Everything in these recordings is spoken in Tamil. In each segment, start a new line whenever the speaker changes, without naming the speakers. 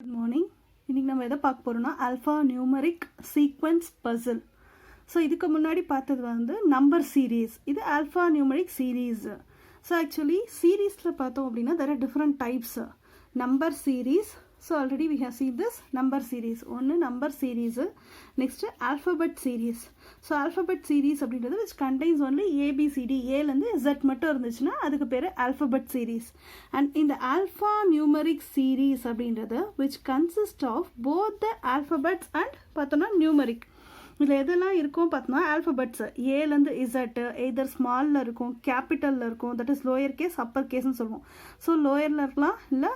Good morning. இன்னைக்கு நம்ம எதை பார்க்க போறோம்னா alpha numeric sequence puzzle. So இதுக்கு முன்னாடி பார்த்தது வந்து நம்பர் சீரீஸ். இது alpha numeric series. So actually சீரீஸில் பார்த்தோம் அப்படின்னா there are different types. Number series. So already we have seen this number series. ஒன்று number series, next alphabet series. So alphabet series அப்படின்றது which contains only ABCD, ஏலேருந்து Z மட்டும் இருந்துச்சுன்னா அதுக்கு பேர் ஆல்ஃபபெட் சீரீஸ். அண்ட் இந்த ஆல்ஃபா நியூமரிக் சீரீஸ் அப்படின்றது which consist of both the alphabets and பார்த்தோன்னா நியூமரிக். இதில் எதெல்லாம் இருக்கும் பார்த்தோன்னா ஆல்ஃபபெட்ஸு ஏலேருந்து இசட்டு எய்தர் ஸ்மாலில் இருக்கும், கேபிட்டலில் இருக்கும், that is lower case upper கேஸ்ன்னு சொல்லுவோம். ஸோ லோயரில் இருக்கலாம் இல்லை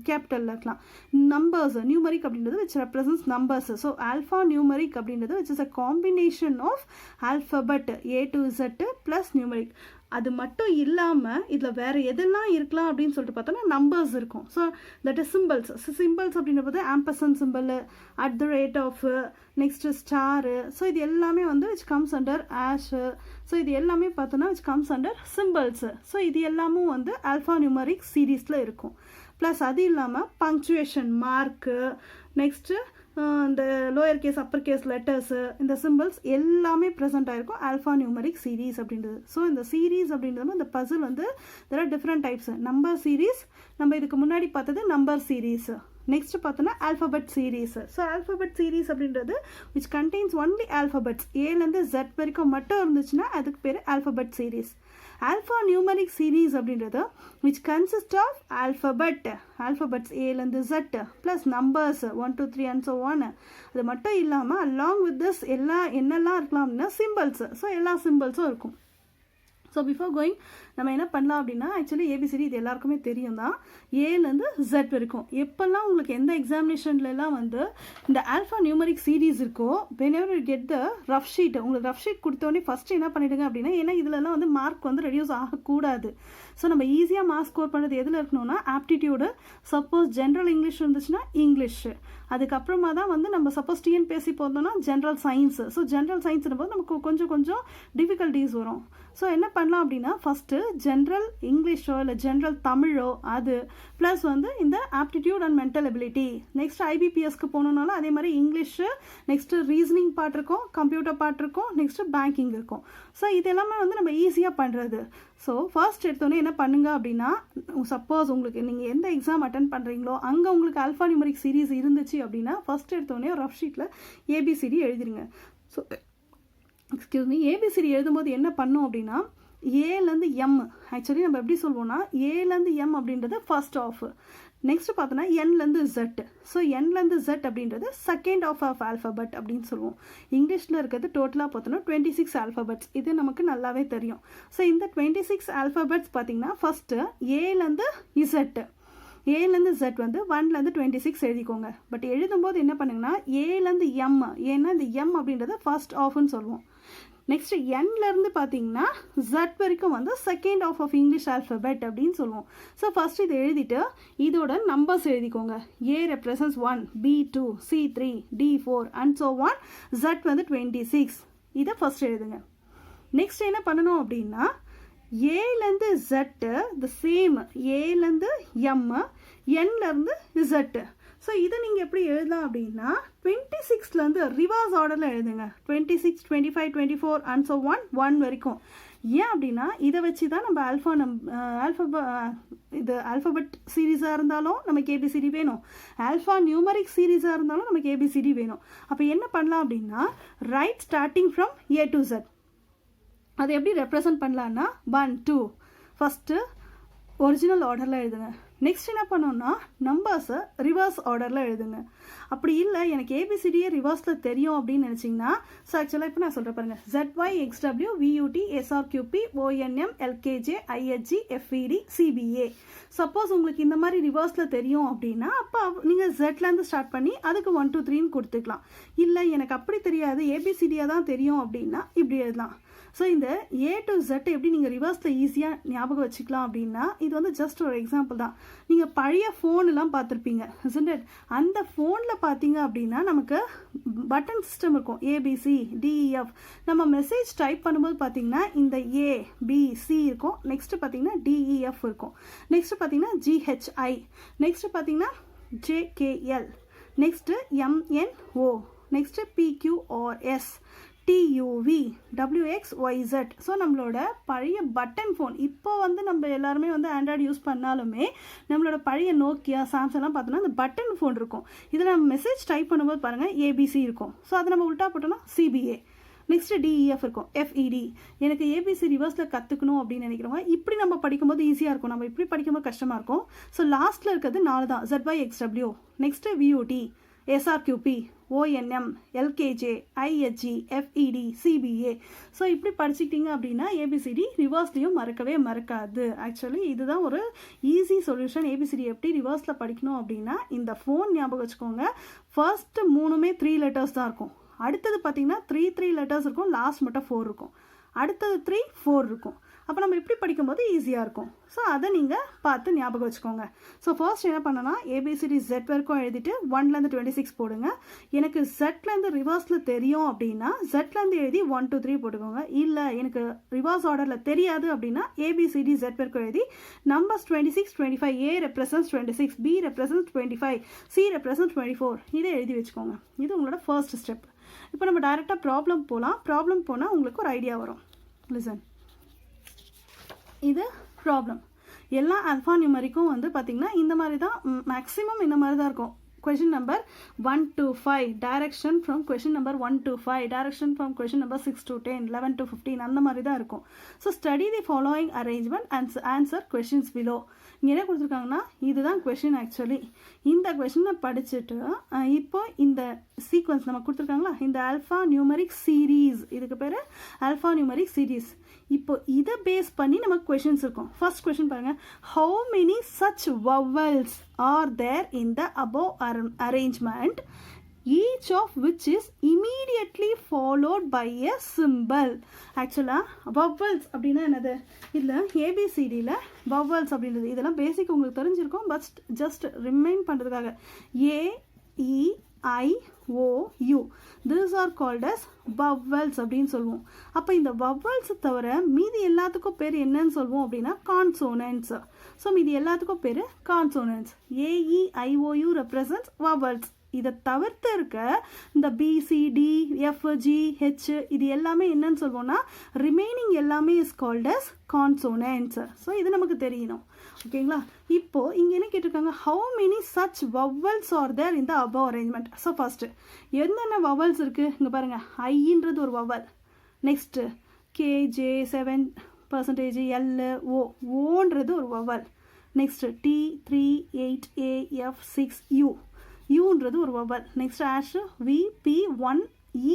கேபிட்டலில் இருக்கலாம். நம்பர்ஸ் நியூமரிக் அப்படின்றது which represents numbers. So alpha numeric அப்படின்றது which is a combination of alphabet A to Z plus numeric. அது மட்டும் இல்லாமல் இதில் வேறு எதெல்லாம் இருக்கலாம் அப்படின்னு சொல்லிட்டு பார்த்தோன்னா நம்பர்ஸ் இருக்கும். So that is symbols. Symbols அப்படின்றது ampersand symbol, at the rate of, next star. So இது எல்லாமே வந்து which comes under ஆஷு. ஸோ இது எல்லாமே பார்த்தோன்னா which comes under symbols. So இது எல்லாமும் வந்து ஆல்ஃபா நியூமரிக் சீரீஸில் இருக்கும். ப்ளஸ் அது இல்லாமல் பங்க்சுவேஷன் மார்க்கு, நெக்ஸ்ட்டு இந்த lower case upper case letters, இந்த சிம்பிள்ஸ் எல்லாமே ப்ரெசென்ட் ஆகிருக்கும் ஆல்ஃபா நியூமரிக் சீரீஸ் அப்படின்றது. ஸோ இந்த சீரீஸ் அப்படின்றது இந்த பசில் வந்து there are different types. Number series, நம்ம இதுக்கு முன்னாடி பார்த்தது நம்பர் சீரீஸ். நெக்ஸ்ட் பார்த்தோன்னா alphabet series. So alphabet series அப்படின்றது which contains only alphabets, ஏலேருந்து Z வரைக்கும் மட்டும் இருந்துச்சுன்னா அதுக்கு பேர் alphabet series. Alpha numeric series அப்படின்றது which consist of alphabets ஏலேருந்து Z plus numbers 1 2 3 and so on. அது மட்டும் இல்லாமல் along with this என்னெல்லாம் இருக்கலாம் அப்படின்னா சிம்பிள்ஸ். ஸோ எல்லா சிம்பிள்ஸும் இருக்கும். ஸோ பிஃபோர் கோயிங் நம்ம என்ன பண்ணலாம் அப்படின்னா ஆக்சுவலி ஏபிசிடி இது எல்லாருக்குமே தெரியும் தான், ஏலேருந்து Z வரைக்கும். எப்போல்லாம் உங்களுக்கு எந்த எக்ஸாமினேஷன்லாம் வந்து இந்த ஆல்ஃபா நியூமரிக் சீரீஸ் இருக்கோ whenever you get the rough sheet, உங்களுக்கு ரஃப் ஷீட் கொடுத்தோடனே ஃபஸ்ட்டு என்ன பண்ணிவிடுங்க அப்படின்னா, ஏன்னா இதுலலாம் வந்து மார்க் வந்து ரெடியூஸ் ஆகக்கூடாது. ஸோ நம்ம ஈஸியாக மார்க் ஸ்கோர் பண்ணுறது எதில் இருக்கணும்னா ஆப்டிடியூடு. சப்போஸ் ஜென்ரல் இங்கிலீஷ் இருந்துச்சுன்னா இங்கிலீஷு, அதுக்கப்புறமா தான் வந்து நம்ம சப்போஸ் டிஎன்பிஎஸ்சி போதோம்னா ஜென்ரல் சயின்ஸு. ஸோ ஜென்ரல் சயின்ஸ்னும் போது நமக்கு கொஞ்சம் டிஃபிகல்ட்டிஸ் வரும். ஸோ என்ன பண்ணலாம் அப்படின்னா ஃபஸ்ட்டு ஜென்ரல் இங்கிலீஷோ இல்லை ஜென்ரல் தமிழோ அது ப்ளஸ் வந்து இந்த aptitude and mental ability. Next ஐபிபிஎஸ்க்கு போகணுன்னாலும் அதே மாதிரி இங்கிலீஷு, நெக்ஸ்ட்டு ரீசனிங் பார்ட் இருக்கும், கம்ப்யூட்டர் பார்ட் இருக்கும், நெக்ஸ்ட்டு பேங்கிங் இருக்கும். ஸோ இது எல்லாமே வந்து நம்ம ஈஸியாக பண்ணுறது. ஸோ ஃபர்ஸ்ட் எடுத்தோன்னே என்ன பண்ணுங்க அப்படின்னா, சப்போஸ் உங்களுக்கு நீங்கள் எந்த எக்ஸாம் அட்டன் பண்ணுறீங்களோ அங்கே உங்களுக்கு ஆல்ஃபா நியூமரிக் சீரீஸ் இருந்துச்சு அப்படின்னா ஃபர்ஸ்ட் எடுத்தோடனே ரஃப் ஷீட்டில் ஏபிசிடி எழுதிருங்க. ஸோ ஏபிசிடி எழுதும்போது என்ன பண்ணோம் அப்படின்னா ஏலேருந்து எம், ஆக்சுவலி நம்ம எப்படி சொல்லுவோம்னா ஏலேருந்து எம் அப்படின்றது ஃபர்ஸ்ட் ஆஃப். நெக்ஸ்ட் பார்த்தோன்னா என்லேருந்து Z. ஸோ என்லேருந்து Z அப்படின்றது செகண்ட் ஆஃப் ஆல்ஃபபெட் அப்படின்னு சொல்லுவோம். இங்கிலீஷில் இருக்கிறது டோட்டலாக பார்த்தோன்னா 26 ஆல்ஃபபெட்ஸ். இது நமக்கு நல்லாவே தெரியும். ஸோ இந்த 26 ஆல்ஃபபெட்ஸ் பார்த்தீங்கன்னா ஃபஸ்ட்டு ஏலேருந்து Z, ஏலேருந்து Z வந்து 1லேருந்து 26 எழுதிக்கோங்க. பட் எழுதும்போது என்ன பண்ணுங்கன்னா ஏலேருந்து எம், ஏன்னா இந்த எம் அப்படின்றது ஃபர்ஸ்ட் ஆஃப்னு சொல்லுவோம். நெக்ஸ்ட் என்லேருந்து பார்த்தீங்கன்னா Z வரைக்கும் வந்து செகண்ட் ஆஃப் இங்கிலீஷ் ஆல்ஃபபெட் அப்படின்னு சொல்லுவோம். ஸோ ஃபர்ஸ்ட் இதை எழுதிட்டு இதோட நம்பர்ஸ் எழுதிக்கோங்க. A represents 1, B2, C3, D4 and so on. Z வந்து 26. இதை ஃபர்ஸ்ட் எழுதுங்க. நெக்ஸ்ட் என்ன பண்ணணும் அப்படின்னா ஏலேருந்து Z த சேம், ஏலேருந்து எம், என்லேருந்து Z. ஸோ இதை நீங்கள் எப்படி எழுதலாம் அப்படின்னா 26லேருந்து ரிவர்ஸ் ஆர்டரில் எழுதுங்க. 26, 25, 24 அண்ட் ஸோ ஒன் வரைக்கும். ஏன் அப்படின்னா இதை வச்சு தான் நம்ம இது ஆல்ஃபபெட் சீரீஸாக இருந்தாலும் நமக்கு ஏபிசிடி வேணும், ஆல்ஃபா நியூமரிக் சீரீஸாக இருந்தாலும் நமக்கு ஏபிசிடி வேணும். அப்போ என்ன பண்ணலாம் அப்படின்னா right starting from A to Z. அதை எப்படி ரெப்ரசன்ட் பண்ணலான்னா 1 2 ஃபஸ்ட்டு ஒரிஜினல் ஆர்டரில் எழுதுங்க. நெக்ஸ்ட் என்ன பண்ணோன்னா நம்பர்ஸை ரிவர்ஸ் ஆர்டரில் எழுதுங்க. அப்படி இல்லை எனக்கு ஏபிசிடியே ரிவர்ஸில் தெரியும் அப்படின்னு நினச்சிங்கன்னா, ஸோ ஆக்சுவலாக இப்போ நான் சொல்கிறேன் பாருங்கள், ZYXW VUT SRQP ONM LKJ IHG FED CBA. Suppose உங்களுக்கு இந்த மாதிரி ரிவர்ஸில் தெரியும் அப்படின்னா அப்போ நீங்கள் Z-லேருந்து ஸ்டார்ட் பண்ணி அதுக்கு 1 2 3ன்னு கொடுத்துக்கலாம். இல்லை எனக்கு அப்படி தெரியாது ஏபிசிடியாக தான் தெரியும் அப்படின்னா இப்படி எழுதலாம். ஸோ இந்த A to Z எப்படி நீங்கள் ரிவர்ஸில் ஈஸியாக ஞாபகம் வச்சுக்கலாம் அப்படின்னா இது வந்து ஜஸ்ட் ஒரு எக்ஸாம்பிள் தான். நீங்கள் பழைய ஃபோனெல்லாம் பார்த்துருப்பீங்க isn't it? அந்த ஃபோனில் பார்த்தீங்க அப்படின்னா நமக்கு பட்டன் சிஸ்டம் இருக்கும், ABC DEF. நம்ம மெசேஜ் டைப் பண்ணும்போது பார்த்தீங்கன்னா இந்த ABC இருக்கும், நெக்ஸ்ட்டு பார்த்தீங்கன்னா DEF இருக்கும், நெக்ஸ்ட்டு பார்த்தீங்கன்னா GHI, நெக்ஸ்ட்டு பார்த்தீங்கன்னா JKL, next MNO, next PQRS, TUV, WXYZ. So நம்மளோட பழைய பட்டன் ஃபோன் இப்போ வந்து நம்ம எல்லாருமே வந்து ஆண்ட்ராய்டு யூஸ் பண்ணாலுமே நம்மளோட பழைய நோக்கியா சாம்சங்லாம் பார்த்தோன்னா அந்த பட்டன் ஃபோன் இருக்கும். இதில் நம்ம மெசேஜ் டைப் பண்ணும்போது பாருங்கள் ABC இருக்கும். ஸோ அதை நம்ம உல்ட்டா போட்டோம்னா CBA. நெக்ஸ்ட்டு DEF இருக்கும், FED. எனக்கு ABC ரிவர்ஸில் கற்றுக்கணும் அப்படின்னு நினைக்கிறவங்க இப்படி நம்ம படிக்கும்போது ஈஸியாக இருக்கும், நம்ம இப்படி படிக்கும்போது கஷ்டமாக இருக்கும். ஸோ லாஸ்ட்டில் இருக்கிறது 4 தான், ZYXW, next VOT, SRQP, ONM, LKJ, IHG, FED, CBA. So இப்படி படிச்சுக்கிட்டீங்க அப்படின்னா ABCD ரிவர்ஸ்லையும் மறக்கவே மறக்காது. ஆக்சுவலி இதுதான் ஒரு ஈஸி சொல்யூஷன். ABCD எப்படி ரிவர்ஸில் படிக்கணும் அப்படின்னா இந்த ஃபோன் ஞாபகம் வச்சுக்கோங்க. ஃபர்ஸ்ட்டு 3மே 3 லெட்டர்ஸ் தான் இருக்கும். அடுத்தது பார்த்தீங்கன்னா 3 லெட்டர்ஸ் இருக்கும், லாஸ்ட் மட்டும் 4 இருக்கும். அடுத்தது 3 4 இருக்கும். அப்போ நம்ம இப்படி படிக்கும்போது ஈஸியாக இருக்கும். ஸோ அதை நீங்கள் பார்த்து ஞாபகம் வச்சுக்கோங்க. ஸோ ஃபர்ஸ்ட் என்ன பண்ணனா ABCD Z வரைக்கும் எழுதிட்டு 1லேருந்து 26 போடுங்க. எனக்கு Zலேருந்து ரிவர்ஸில் தெரியும் அப்படின்னா Zலேருந்து எழுதி 1 2 3 போட்டுக்கோங்க. இல்லை எனக்கு ரிவர்ஸ் ஆர்டரில் தெரியாது அப்படின்னா ABCD Z வரைக்கும் எழுதி numbers 26 25, A represents 26, B represents 25, C represents 24 இதை எழுதி வச்சுக்கோங்க. இது உங்களோட ஃபர்ஸ்ட் ஸ்டெப். இப்போ நம்ம டைரெக்டாக ப்ராப்ளம் போகலாம். ப்ராப்ளம் போனால் உங்களுக்கு ஒரு ஐடியா வரும். லிசன், இது ப்ராப்ளம். எல்லா ஆல்ஃபா நியூமரிக்கும் வந்து பார்த்திங்கன்னா இந்த மாதிரி தான், மேக்ஸிமம் இந்த மாதிரி தான் இருக்கும். Question number 1 to 5, direction from question number 1 to 5, direction from question number 6 to 10, 11 to 15 அந்த மாதிரி தான் இருக்கும். So study the following arrangement and answer questions below. இங்கே என்ன கொடுத்துருக்காங்கன்னா இதுதான் கொஷின். ஆக்சுவலி இந்த கொஷினை படிச்சுட்டு இப்போ இந்த சீக்வன்ஸ் நம்ம கொடுத்துருக்காங்களா, இந்த ஆல்ஃபா நியூமரிக் சீரீஸ், இதுக்கு பேர் ஆல்ஃபா நியூமரிக் சீரீஸ். இப்போ இதை பேஸ் பண்ணி நமக்கு கொஷின்ஸ் இருக்கும். ஃபர்ஸ்ட் கொஷின் பாருங்க, how many such vowels are there in the above arrangement, each of which is immediately followed by a symbol. ஆக்சுவலாக vowels அப்படின்னா என்னது, இதில் ABCDயில் vowels அப்படின்றது இதெல்லாம் பேசிக் உங்களுக்கு தெரிஞ்சிருக்கும். பட் ஜஸ்ட் ரிமைண்ட் பண்ணுறதுக்காக AEIOU, these are called as vowels அப்படின்னு சொல்லுவோம். அப்போ இந்த vowels தவிர மீதி எல்லாத்துக்கும் பேர் என்னன்னு சொல்லுவோம் அப்படின்னா consonants. ஸோ மீதி எல்லாத்துக்கும் பேர் consonants. AEIOU represents vowels. இதை தவிர்த்து இருக்க இந்த BCD, FG, H இது எல்லாமே என்னன்னு சொல்லுவோம்னா ரிமைனிங் எல்லாமே is called as consonants. So இது நமக்கு தெரியணும். ஓகேங்களா? இப்போ இங்கே என்ன கேட்டிருக்காங்க, how many such vowels are there இந்த above அரேஞ்ச்மெண்ட். ஸோ ஃபர்ஸ்ட் என்னென்ன vowels இருக்கு இங்கே பாருங்க, ஐன்றது ஒரு vowel. Next KJ 7%, L O, ஓன்றது ஒரு vowel. Next T 3 8 A F 6 U, யூன்றது ஒரு vowel. நெக்ஸ்ட் ஆஷ் VP 1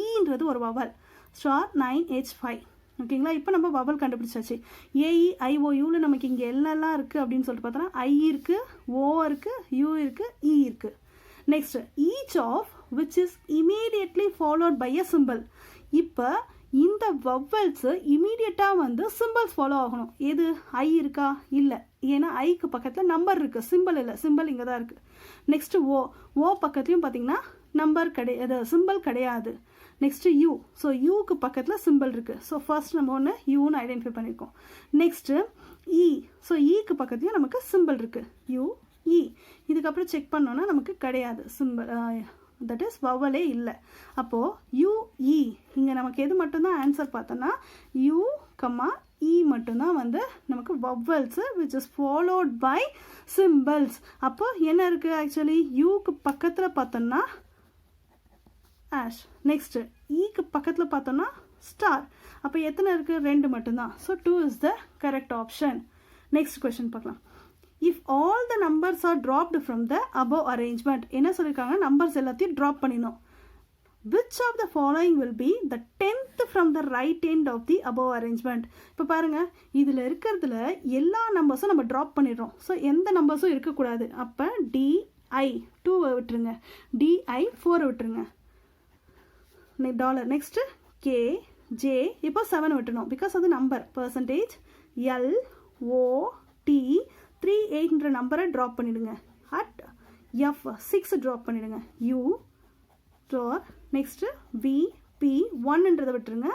ஈன்றது ஒரு vowel. Star 9 H 5. ஓகேங்களா? இப்போ நம்ம vowel கண்டுபிடிச்சாச்சு. AEIOUவில் நமக்கு இங்கே என்னெல்லாம் இருக்குது அப்படின்னு சொல்லிட்டு பார்த்தோன்னா I இருக்குது, O இருக்குது, U இருக்குது, E இருக்குது. Next each of which is immediately followed by a symbol. இப்போ இந்த vowels இமீடியட்டாக வந்து சிம்பிள்ஸ் ஃபாலோ ஆகணும். எது I இருக்கா? இல்லை, ஏன்னா ஐக்கு பக்கத்தில் நம்பர் இருக்குது, சிம்பிள் இல்லை. சிம்பிள் இங்கே தான் இருக்குது. நெக்ஸ்ட்டு ஓ பக்கத்துலையும் பார்த்தீங்கன்னா நம்பர் கிடையாது, சிம்பிள் கிடையாது. நெக்ஸ்ட்டு யூ, ஸோ யூக்கு பக்கத்தில் சிம்பிள் இருக்குது. ஸோ ஃபர்ஸ்ட் நம்ம ஒன்று யூன்னு ஐடென்டிஃபை பண்ணியிருக்கோம். நெக்ஸ்ட்டு இ, ஸோ ஈக்கு பக்கத்துலையும் நமக்கு சிம்பிள் இருக்குது, யூ இ. இதுக்கப்புறம் செக் பண்ணோன்னா நமக்கு கிடையாது சிம்பிள், தட் இஸ் வவலே இல்லை. அப்போது யூஇ இங்கே நமக்கு எது மட்டும்தான் ஆன்சர் பார்த்தோன்னா யூ கம்மா இ மட்டும்தான் வந்து நமக்கு vowels which is followed by symbols. அப்போ என்ன இருக்குது, ஆக்சுவலி யூக்கு பக்கத்தில் பார்த்தோன்னா ஆஷ், நெக்ஸ்ட்டு ஈக்கு பக்கத்தில் பார்த்தோன்னா ஸ்டார். அப்போ எத்தனை இருக்குது, 2 மட்டும்தான். So 2 is the correct option. Next question பார்க்கலாம். If all the numbers are dropped from the above arrangement, என்ன சொல்லியிருக்காங்க, நம்பர்ஸ் எல்லாத்தையும் ட்ராப் பண்ணிடணும். which of the following will be the 10th from the right end of the above arrangement. இப்போ பாருங்கள், இதில் இருக்கிறதுல எல்லா நம்பர்ஸும் நம்ம ட்ராப் பண்ணிடுறோம். ஸோ எந்த நம்பர்ஸும் இருக்கக்கூடாது. அப்போ DI 2 விட்டுருங்க, DI 4 விட்டுருங்க. டாலர் நெக்ஸ்ட்டு KJ இப்போ 7 விட்டுணும், பிகாஸ் அது நம்பர். பர்சன்டேஜ் LOT 38ன்ற நம்பரை ட்ராப் பண்ணிடுங்க. அட் F 6 ட்ராப் பண்ணிடுங்க. U ஸ்டார், நெக்ஸ்ட்டு VP 1ன்றதை விட்டுருங்க,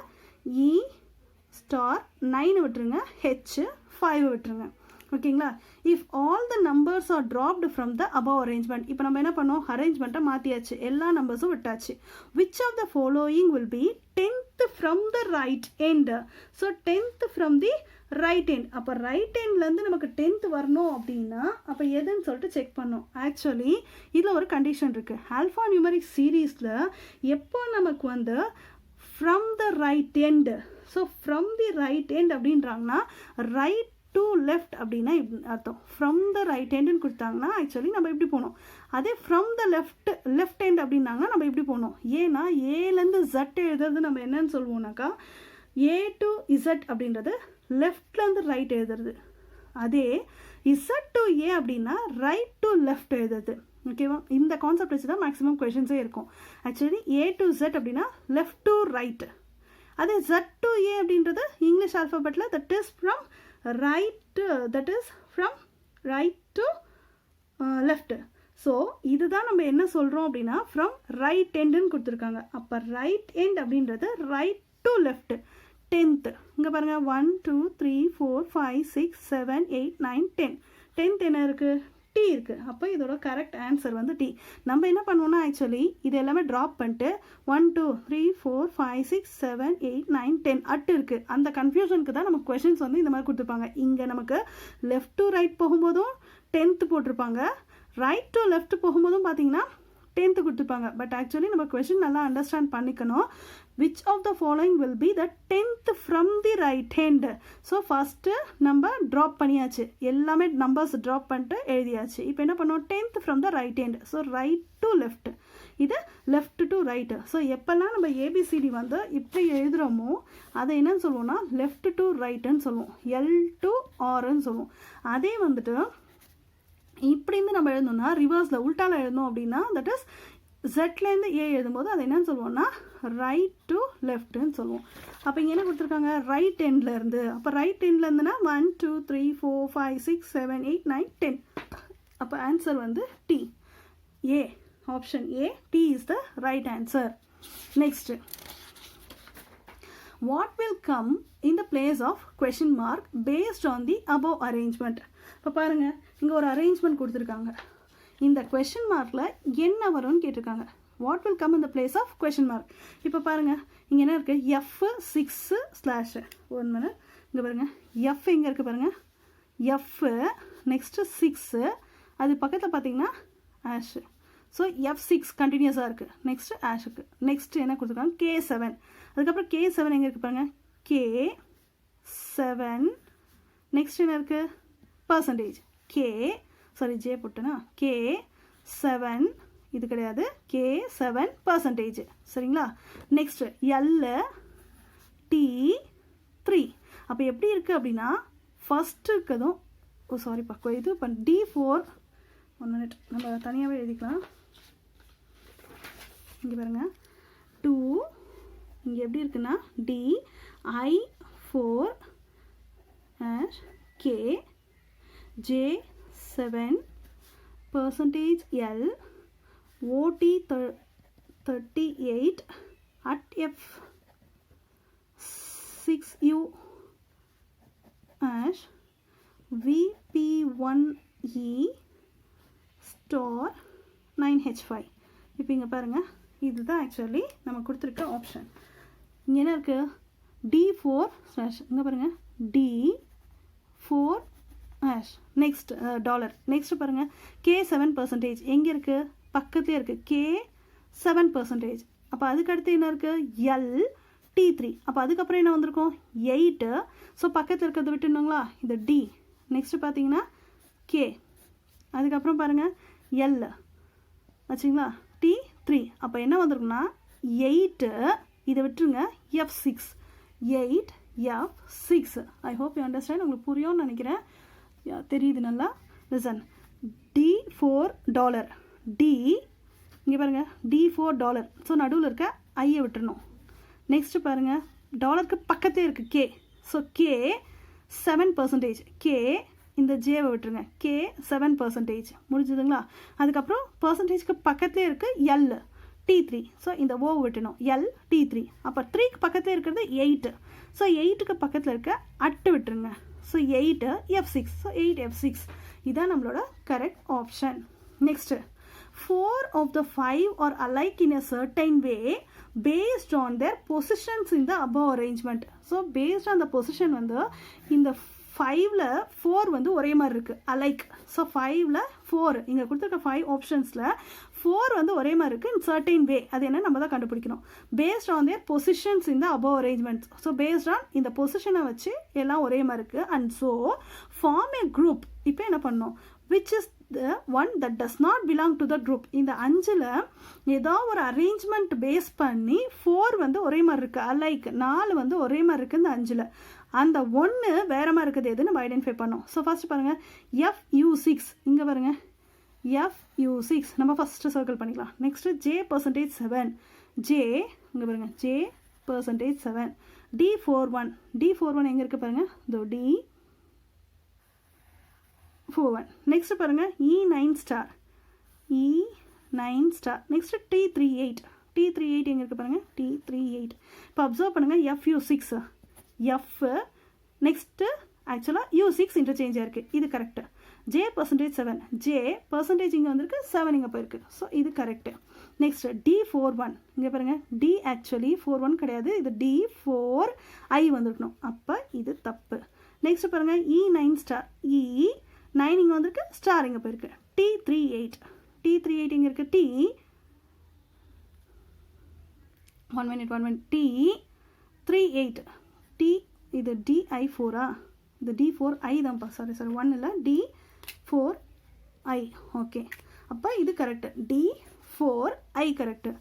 E ஸ்டார் 9 விட்டுருங்க, H 5 விட்டுருங்க. ஓகேங்களா. If all the numbers are dropped from the above arrangement. இப்போ நம்ம என்ன பண்ணோம், அரேஞ்ச்மெண்ட்டை மாற்றியாச்சு, எல்லா நம்பர்ஸும் விட்டாச்சு. Which of the following will be 10th from the right end. So 10th from the right end. அப்போ ரைட் எண்ட்லேருந்து நமக்கு 10th வரணும் அப்படின்னா அப்போ எதுன்னு சொல்லிட்டு செக் பண்ணோம். ஆக்சுவலி இதில் ஒரு கண்டிஷன் இருக்குது. ஆல்ஃபா நியூமரிக் சீரீஸில் எப்போ நமக்கு வந்து from the right end, so from the right end அப்படின்றாங்கன்னா ரைட் டு லெஃப்ட் அப்படின்னா அர்த்தம். ஃப்ரம் த ரைட் ஹேண்டுன்னு கொடுத்தாங்கன்னா ஆக்சுவலி நம்ம இப்படி போகணும். அதே ஃப்ரம் த லெஃப்ட் ஹேண்ட் அப்படின்னாங்கன்னா நம்ம இப்படி போகணும். ஏன்னா ஏலேருந்து ஜட் எழுதுறது நம்ம என்னன்னு சொல்லுவோம்னாக்கா ஏ டு இசட் அப்படின்றது லெஃப்ட்லேருந்து ரைட் எழுதுறது. அதே இசட் டு ஏ அப்படின்னா ரைட் டு லெஃப்ட் எழுதுறது. ஓகேவா. இந்த கான்செப்ட் வச்சு தான் மேக்ஸிமம் கொஷின்ஸே இருக்கும். ஆக்சுவலி ஏ டு இசட் அப்படின்னா லெஃப்ட் டு ரைட். அதே ஜட் டு ஏ அப்படின்றது இங்கிலீஷ் ஆல்ஃபபெட்டில் that is from right, that is from right to left. ஸோ இதுதான் நம்ம என்ன சொல்கிறோம் அப்படின்னா ஃப்ரம் ரைட் எண்டுன்னு கொடுத்துருக்காங்க. அப்போ ரைட் எண்ட் அப்படின்றது ரைட் டு லெஃப்ட். 10th இங்கே பாருங்கள் 1 2 3 4 5 6 7 8 9 10. 10th என்ன இருக்குது, டி இருக்குது. அப்போ இதோட கரெக்ட் ஆன்சர் வந்து டி. நம்ம என்ன பண்ணுவோம்னா ஆக்சுவலி இது எல்லாமே ட்ராப் பண்ணிட்டு 1 2 3 4 5 6 7 8 9 10 அட் இருக்குது. அந்த கன்ஃபியூஷனுக்கு தான் நமக்கு கொஷின்ஸ் வந்து இந்த மாதிரி கொடுத்துருப்பாங்க. இங்கே நமக்கு லெஃப்ட் டு ரைட் போகும்போதும் 10th போட்டிருப்பாங்க, ரைட் டு லெஃப்ட் போகும்போதும் பார்த்தீங்கன்னா 10th கொடுத்துருப்பாங்க. பட் ஆக்சுவலி நம்ம கொஷின் நல்லா அண்டர்ஸ்டாண்ட் பண்ணிக்கணும். Which of the following will be the 10th from the right hand. So first நம்ம ட்ராப் பண்ணியாச்சு, எல்லாமே நம்பர்ஸ் ட்ராப் பண்ணிட்டு எழுதியாச்சு. இப்போ என்ன பண்ணோம், 10th from the right hand. So right to left, இது லெஃப்ட் டு ரைட்டு. ஸோ எப்போல்லாம் நம்ம ஏபிசிடி வந்து இப்படி எழுதுகிறோமோ அதை என்னன்னு சொல்லுவோம்னா லெஃப்ட் டு ரைட்டுன்னு சொல்லுவோம், எல் டு ஆர்ன்னு சொல்லுவோம். அதே வந்துட்டு இப்படி இருந்து நம்ம எழுதணும்னா ரிவர்ஸில் உல்ட்டாவில் எழுதணும் அப்படின்னா தட் இஸ் ஜெட்லேருந்து ஏ எழுதும்போது அதை என்னன்னு சொல்லுவோம்னா ரைட் டு லெஃப்ட்டுன்னு சொல்லுவோம். அப்போ இங்கே என்ன கொடுத்துருக்காங்க, ரைட் எண்ட்லேருந்து. அப்போ ரைட் எண்ட்லேருந்துன்னா 1 2 3 4 5 6 7 8 9 10. அப்போ ஆன்சர் வந்து D, A, option A, D is the right answer. Next, what will come in the place of question mark based on the above arrangement. இப்போ பாருங்கள் இங்கே ஒரு அரேஞ்ச்மெண்ட் கொடுத்துருக்காங்க. இந்த கொஷின் மார்க்கில் என்ன வரும்னு கேட்டிருக்காங்க. What will come in the place of question mark. இப்போ பாருங்கள் இங்கே என்ன இருக்குது, F6/. 1 minute. இங்கே பாருங்கள் எஃப் எங்கே இருக்குது பாருங்கள், எஃப் நெக்ஸ்ட்டு 6, அது பக்கத்தில் பார்த்தீங்கன்னா ஆஷு. ஸோ F6 கண்டினியூஸாக இருக்குது. நெக்ஸ்ட்டு ஆஷுக்கு நெக்ஸ்ட்டு என்ன கொடுத்துருக்காங்க, K7. அதுக்கப்புறம் K7 எங்கே இருக்குது பாருங்கள், K7. நெக்ஸ்ட் என்ன இருக்குது, பர்சன்டேஜ் ஜே போட்டேன்னா K7, இது கிடையாது, K7%. சரிங்களா. Next L T3. அப்போ எப்படி இருக்குது அப்படின்னா ஃபஸ்ட்டு இருக்கதும் இது D4. 1 minute, நம்ம தனியாகவே எழுதிக்கலாம். இங்கே பாருங்கள் 2, இங்கே எப்படி இருக்குன்னா DI4 K J7% L OT 38 at F6U as VP1E * 9H5. இப்போ இங்கே பாருங்கள் இதுதான் ஆக்சுவலி நம்ம கொடுத்துருக்க ஆப்ஷன். இங்கே என்ன இருக்குது, D4/. இங்கே பாருங்கள் D4 நெக்ஸ்ட் டாலர். நெக்ஸ்ட் பாருங்கள் K7%. எங்கே இருக்குது, பக்கத்துலேயே இருக்குது, K7%. அப்போ அதுக்கடுத்து என்ன இருக்குது, LT3. அப்போ அதுக்கப்புறம் என்ன வந்திருக்கும், 8. ஸோ பக்கத்தில் இருக்கிறத விட்டுணுங்களா, இது D. நெக்ஸ்ட்டு பார்த்தீங்கன்னா K. அதுக்கப்புறம் பாருங்கள் L ஆச்சுங்களா, T3. அப்போ என்ன வந்திருக்குன்னா 8, இதை விட்டுருங்க, F6. 8 F6. I hope you understand. உங்களுக்கு புரியும்னு நினைக்கிறேன். தெரியுது நல்லா. லிசன், $4. D இங்கே பாருங்கள் $4. ஸோ நடுவில் இருக்க ஐயை விட்டுறணும். நெக்ஸ்ட்டு பாருங்கள் டாலருக்கு பக்கத்தே இருக்குது K. So K7%. K இந்த ஜேவை விட்டுருங்க, K7%. முடிஞ்சதுங்களா. அதுக்கப்புறம் பர்சன்டேஜ்க்கு பக்கத்துலேயே இருக்குது L T3. ஸோ இந்த ஓ விட்டணும், L T3. அப்போ 3க்கு பக்கத்தில் இருக்கிறது 8. ஸோ 8க்கு பக்கத்தில் இருக்க அட்டு விட்டுருங்க. So 8 F6. ஸோ 8 F6 இதான் நம்மளோட correct option. Next 4 of the 5 are alike in a certain way based on their positions in the above arrangement. So based on the position வந்து இந்த 5ல் 4 வந்து ஒரே மாதிரி இருக்குது அலைக். ஸோ 5ல் 4 இங்கே கொடுத்துருக்க 5 ஆப்ஷன்ஸில் 4 வந்து ஒரே மாதிரி இருக்குது இன் சர்டைன் வே. அது என்ன நம்ம தான் கண்டுபிடிக்கணும். பேஸ்ட் ஆன் தேர் பொசிஷன்ஸ் இந்த above arrangements. So based on இந்த பொசிஷனை வச்சு எல்லாம் ஒரே மாதிரி இருக்குது. And so form a group. இப்போ என்ன பண்ணோம், which is the one that does not belong to the group. இந்த 5ல் ஏதோ ஒரு அரேஞ்ச்மெண்ட் பேஸ் பண்ணி 4 வந்து ஒரே மாதிரி இருக்குது அலைக். 4 வந்து ஒரே மாதிரி இருக்குது இந்த 5ல். அந்த 1 வேறு மாதிரி இருக்குது எது நம்ம ஐடென்டிஃபை பண்ணோம். ஸோ ஃபஸ்ட்டு பாருங்கள் FU6 இங்கே பாருங்கள் FU6 நம்ம ஃபஸ்ட்டு சர்க்கிள் பண்ணிக்கலாம். நெக்ஸ்ட்டு J%7 J இங்கே பாருங்கள் J%7 D41 D41 எங்கே இருக்குது பாருங்கள் இதோ D41. நெக்ஸ்ட்டு பாருங்கள் E9 star E9 star. Next T38 T38 எங்கே இருக்குது பாருங்கள் T38. இப்போ அப்சர்வ் பண்ணுங்கள் FU6 F நெக்ஸ்ட்டு ஆக்சுவலாக U6 இன்டர்சேஞ்சாக இருக்குது. இது கரெக்டு. J%7 J பர்சன்டேஜ் இங்கே வந்திருக்கு 7 இங்கே போயிருக்கு. ஸோ இது கரெக்டு. நெக்ஸ்ட் D41 இங்கே பாருங்கள் D ஆக்சுவலி 41 கிடையாது, இது D4I வந்திருக்கணும். அப்போ இது தப்பு. நெக்ஸ்ட் பாருங்கள் E9 ஸ்டார் E9 இங்கே வந்திருக்கு, ஸ்டார் இங்கே போயிருக்கு. T38 T38 இங்கே இருக்குது. One minute T38 T இது DI4 இது D4I தான்ப்பா. சாரி 1 இல்லை D4I. ஓகே, அப்போ இது correct. D4I correct.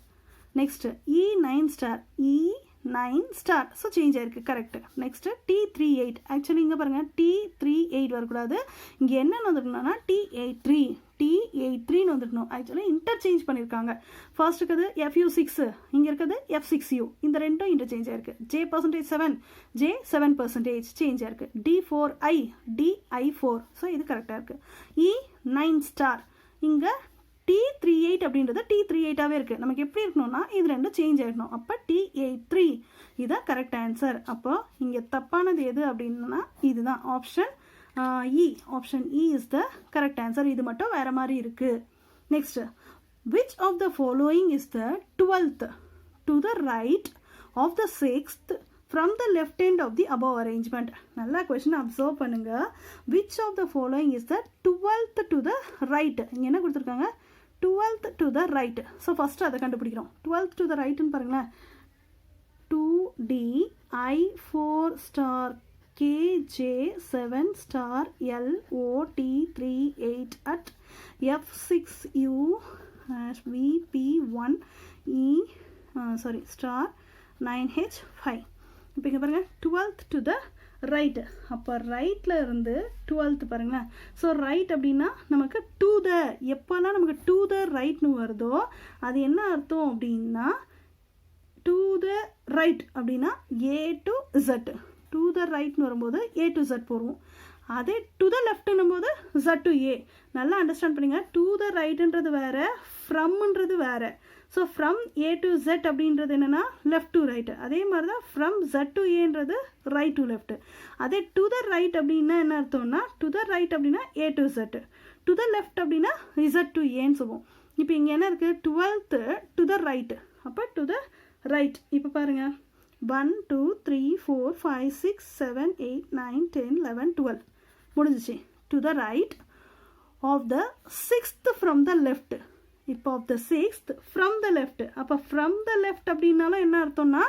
Next E9 star E9 star. So change ஆயிருக்கு கரெக்டு. நெக்ஸ்ட்டு T38 ஆக்சுவலி இங்கே பாருங்கள் T38 வரக்கூடாது. இங்கே என்னென்னு வந்துருக்கணும்னா T83 வந்துருக்கணும். ஆக்சுவலி இன்டர்சேஞ்ச் பண்ணியிருக்காங்க. ஃபர்ஸ்ட் இருக்குது FU6 இங்கே இருக்குது F6U. இந்த ரெண்டும் இன்டர்சேஞ்ச் ஆயிருக்கு. J%7 J7% சேஞ்ச் ஆயிருக்கு. D4I DI4. ஸோ இது கரெக்டாக இருக்குது. E9 ஸ்டார் இங்கே T38 அப்படின்றது T38ஆகவே இருக்குது. நமக்கு எப்படி இருக்கணும்னா இது ரெண்டும் சேஞ்ச் ஆகிடணும். அப்போ T83 இதுதான் கரெக்ட் ஆன்சர். அப்போ இங்கே தப்பானது எது அப்படின்னா இதுதான் option E. Option E is the correct answer. இது மட்டும் வேறு மாதிரி இருக்குது. Next which of the following is the 12th to the right of the 6th from the left end of the above arrangement. நல்லா question observe பண்ணுங்க. which of the following is the 12th to the right. இங்கே என்ன கொடுத்துருக்காங்க 12th to the right. So first அதை கண்டுபிடிக்கிறோம். 12th to the rightன்னு பாருங்களேன். 2DI4 star KJ7 star LOT38 at F6U VP1 star 9H5. இப்போ இங்கே பாருங்கள் 12th to the ரைட்டு. அப்போ ரைட்டில் இருந்து 12th பாருங்களேன். ஸோ ரைட் அப்படின்னா நமக்கு டு த, எப்போல்லாம் நமக்கு டு த ரைட்னு வருதோ அது என்ன அர்த்தம் அப்படின்னா டு த ரைட் அப்படின்னா A to Z. To the ரைட்னு வரும்போது A to Z போடுவோம். அதே டு த லெஃப்ட்னும் போது Z to A. நல்லா அண்டர்ஸ்டாண்ட் பண்ணுங்க. டு த ரைட்டுன்றது வேறு, ஃப்ரம்ன்றது வேறு. So from A to Z அப்படின்றது என்னென்னா லெஃப்ட் டு ரைட்டு. அதே மாதிரி தான் ஃப்ரம் Z to Aன்றது ரைட் டு லெஃப்ட்டு. அதே டு த ரைட் அப்படின்னா என்ன அர்த்தம்னா டு த ரைட் அப்படின்னா A to Z. To the left அப்படின்னா Z to Aன்னு சொல்லுவோம். இப்போ இங்கே என்ன இருக்குது 12th டு த ரைட்டு. அப்போ டு த ரைட். இப்போ பாருங்கள் 1 2 3 4 5 6 7 8 9 10 11 12 முடிஞ்சிச்சு. To the right of the 6th from the left. இப்போ of the 6th from the left. அப்போ ஃப்ரம் த லெஃப்ட் அப்படின்னாலும் என்ன அர்த்தம்னா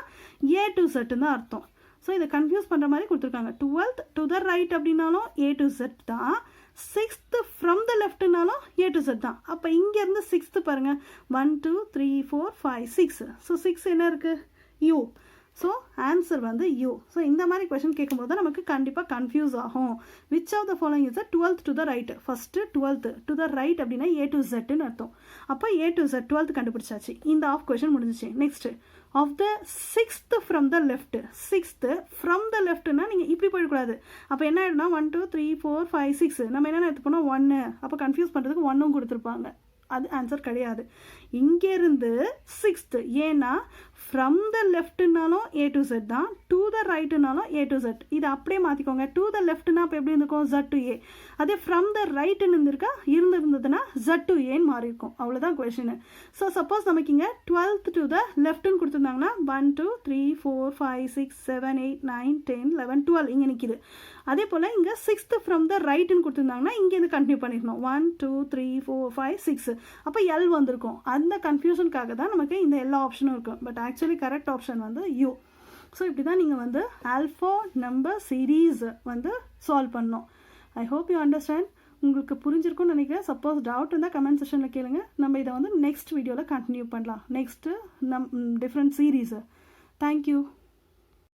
A to Z தான் அர்த்தம். ஸோ இதை கன்ஃபியூஸ் பண்ணுற மாதிரி கொடுத்துருக்காங்க. 12th டு த ரைட் அப்படின்னாலும் A to Z தான், 6th ஃப்ரம் த லெஃப்ட்னாலும் A to Z தான். அப்போ இங்கேருந்து 6th பாருங்கள் 1 2 3 4 5 6. ஸோ 6 என்ன இருக்குது U. ஸோ ஆன்சர் வந்து U. ஸோ இந்த மாதிரி கொஷின் கேட்கும்போது நமக்கு கண்டிப்பாக கன்ஃபியூஸ் ஆகும். Which of the following is the 12th to the right. First 12th to the right அப்படின்னா A to Zன்னு அர்த்தம். அப்போ A to Z 12th கண்டுபிடிச்சாச்சு. இந்த ஆஃப் கொஷின் முடிஞ்சிச்சு. Next of the 6th from the left. 6th from the லெஃப்ட்னா நீங்கள் இப்படி போயிடக்கூடாது. அப்போ என்ன ஆகிடும்னா 1 2 3 4 5 6 நம்ம என்னென்ன எடுத்துப்போனோம் 1. அப்போ கன்ஃபியூஸ் பண்ணுறதுக்கு 1ம் கொடுத்துருப்பாங்க. அது ஆன்சர் கிடையாது. இங்கேருந்து 6th, ஏன்னா ஃப்ரம் த லெஃப்ட்னாலும் A to Z தான், டு த ரைட்டுனாலும் A to Z. இதை அப்படியே மாற்றிக்கோங்க. டு த லெஃப்ட்னா இப்போ எப்படி இருந்திருக்கும், Z to A. அதே ஃப்ரம் த ரைட்டுன்னு இருந்ததுன்னா Z to Aன்னு மாறி இருக்கும். அவ்வளோதான் கொஷின். ஸோ சப்போஸ் நமக்கு இங்கே 12th டு த லெஃப்ட்னு கொடுத்துருந்தாங்கன்னா 1 2 3 4 5 6 7 8 9 10 11 12 இங்கே நிற்கிது. அதே போல் இங்கே 6th ஃப்ரம் த ரைட்டுன்னு கொடுத்துருந்தாங்கன்னா இங்கேருந்து கண்டினியூ பண்ணிக்கணும். 1 2 3 4 5 6. அப்போ L வந்திருக்கும். அந்த கன்ஃபியூஷனுக்காக தான் நமக்கு இந்த எல்லா ஆப்ஷனும் இருக்கும். பட் ஆக்சுவலி கரெக்ட் ஆப்ஷன் வந்து U. ஸோ இப்படி தான் நீங்கள் வந்து ஆல்ஃபா நம்பர் சீரீஸ் வந்து சால்வ் பண்ணணும். I hope you understand. உங்களுக்கு புரிஞ்சிருக்கும்னு நினைக்கிறேன். சப்போஸ் டவுட் இருந்தால் கமெண்ட் செக்ஷனில் கேளுங்க. நம்ம இதை வந்து நெக்ஸ்ட் வீடியோவில் கண்டினியூ பண்ணலாம். Next different series. தேங்க்யூ.